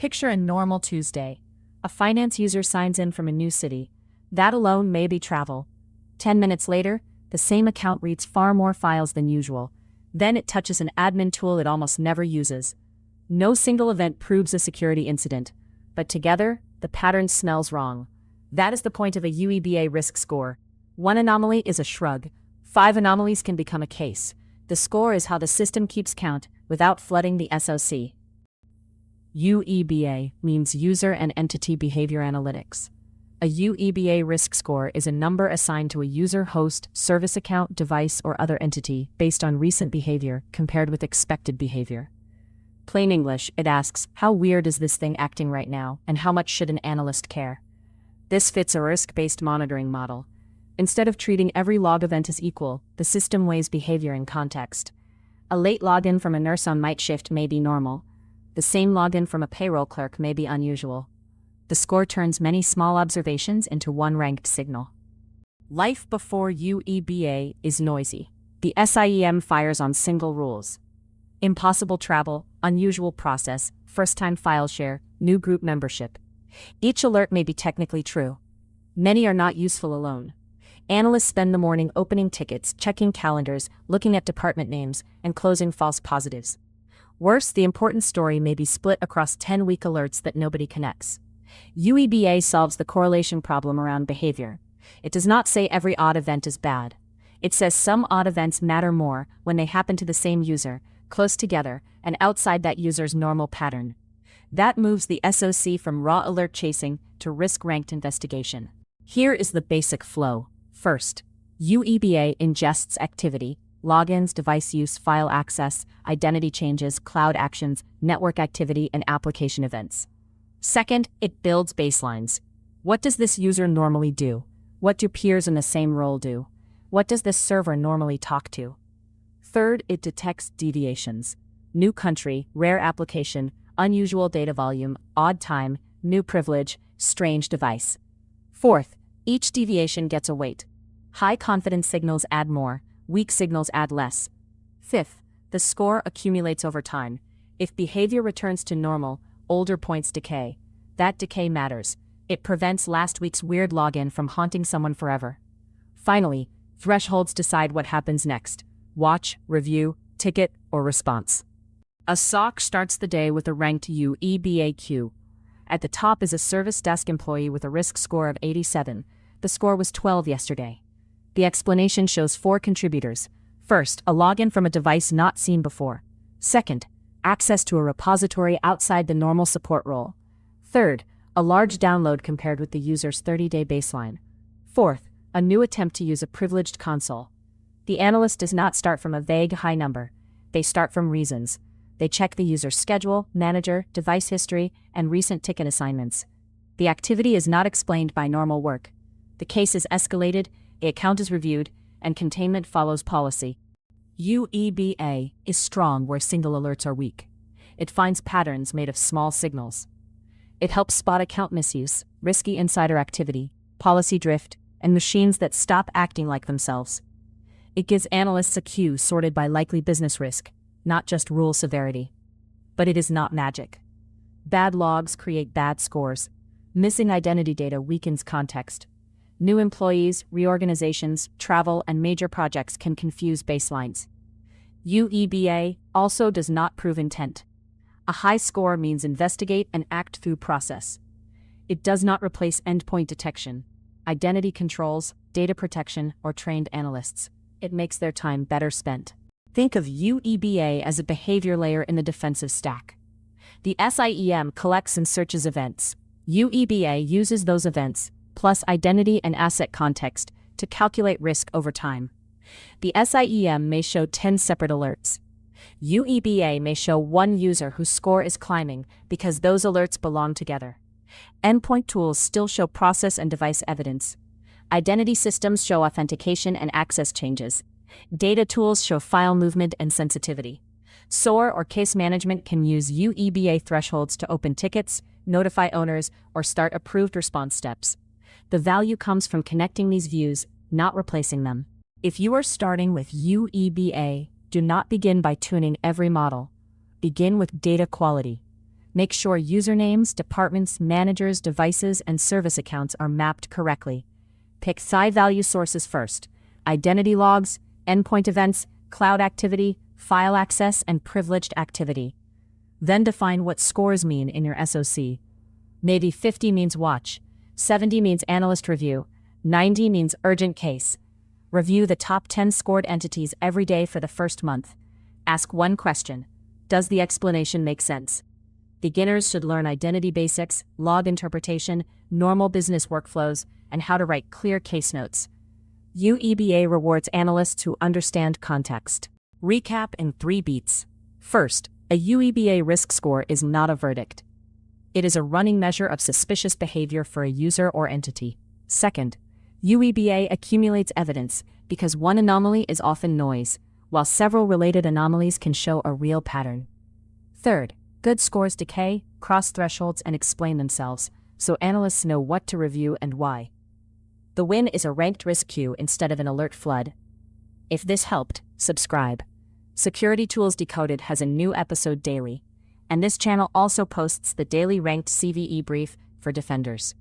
Picture a normal Tuesday. A finance user signs in from a new city. That alone may be travel. 10 minutes later, the same account reads far more files than usual. Then it touches an admin tool it almost never uses. No single event proves a security incident, but together, the pattern smells wrong. That is the point of a UEBA risk score. One anomaly is a shrug. 5 anomalies can become a case. The score is how the system keeps count without flooding the SOC. UEBA means User and Entity Behavior Analytics. A UEBA risk score is a number assigned to a user, host, service account, device, or other entity based on recent behavior compared with expected behavior. Plain English, it asks, how weird is this thing acting right now, and how much should an analyst care? This fits a risk-based monitoring model. Instead of treating every log event as equal, the system weighs behavior in context. A late login from a nurse on night shift may be normal. The same login from a payroll clerk may be unusual. The score turns many small observations into one ranked signal. Life before UEBA is noisy. The SIEM fires on single rules. Impossible travel, unusual process, first-time file share, new group membership. Each alert may be technically true. Many are not useful alone. Analysts spend the morning opening tickets, checking calendars, looking at department names, and closing false positives. Worse, the important story may be split across 10 weak alerts that nobody connects. UEBA solves the correlation problem around behavior. It does not say every odd event is bad. It says some odd events matter more when they happen to the same user, close together, and outside that user's normal pattern. That moves the SOC from raw alert chasing to risk-ranked investigation. Here is the basic flow. First, UEBA ingests activity, logins, device use, file access, identity changes, cloud actions, network activity, and application events. Second, it builds baselines. What does this user normally do? What do peers in the same role do? What does this server normally talk to? Third, it detects deviations. New country, rare application, unusual data volume, odd time, new privilege, strange device. Fourth, each deviation gets a weight. High confidence signals add more, weak signals add less. Fifth, the score accumulates over time. If behavior returns to normal, older points decay. That decay matters. It prevents last week's weird login from haunting someone forever. Finally, thresholds decide what happens next. Watch, review, ticket, or response. A SOC starts the day with a ranked UEBA queue. At the top is a service desk employee with a risk score of 87. The score was 12 yesterday. The explanation shows 4 contributors. First, a login from a device not seen before. Second, access to a repository outside the normal support role. Third, a large download compared with the user's 30-day baseline. Fourth, a new attempt to use a privileged console. The analyst does not start from a vague high number. They start from reasons. They check the user's schedule, manager, device history, and recent ticket assignments. The activity is not explained by normal work. The case is escalated, the account is reviewed, and containment follows policy. UEBA is strong where single alerts are weak. It finds patterns made of small signals. It helps spot account misuse, risky insider activity, policy drift, and machines that stop acting like themselves. It gives analysts a queue sorted by likely business risk, not just rule severity. But it is not magic. Bad logs create bad scores. Missing identity data weakens context. New employees, reorganizations, travel, and major projects can confuse baselines. UEBA also does not prove intent. A high score means investigate and act through process. It does not replace endpoint detection, identity controls, data protection, or trained analysts. It makes their time better spent. Think of UEBA as a behavior layer in the defensive stack. The SIEM collects and searches events. UEBA uses those events, plus identity and asset context, to calculate risk over time. The SIEM may show 10 separate alerts. UEBA may show one user whose score is climbing because those alerts belong together. Endpoint tools still show process and device evidence. Identity systems show authentication and access changes. Data tools show file movement and sensitivity. SOAR or case management can use UEBA thresholds to open tickets, notify owners, or start approved response steps. The value comes from connecting these views, not replacing them. If you are starting with UEBA, do not begin by tuning every model. Begin with data quality. Make sure usernames, departments, managers, devices, and service accounts are mapped correctly. Pick high-value sources first: identity logs, endpoint events, cloud activity, file access, and privileged activity. Then define what scores mean in your SOC. Maybe 50 means watch, 70 means analyst review, 90 means urgent case. Review the top 10 scored entities every day for the first month. Ask one question: does the explanation make sense? Beginners should learn identity basics, log interpretation, normal business workflows, and how to write clear case notes. UEBA rewards analysts who understand context. Recap in 3 beats. First, a UEBA risk score is not a verdict. It is a running measure of suspicious behavior for a user or entity. Second, UEBA accumulates evidence because one anomaly is often noise, while several related anomalies can show a real pattern. Third, good scores decay, cross thresholds, and explain themselves, so analysts know what to review and why. The win is a ranked risk queue instead of an alert flood. If this helped, subscribe. Security Tools Decoded has a new episode daily, and this channel also posts the daily ranked CVE brief for defenders.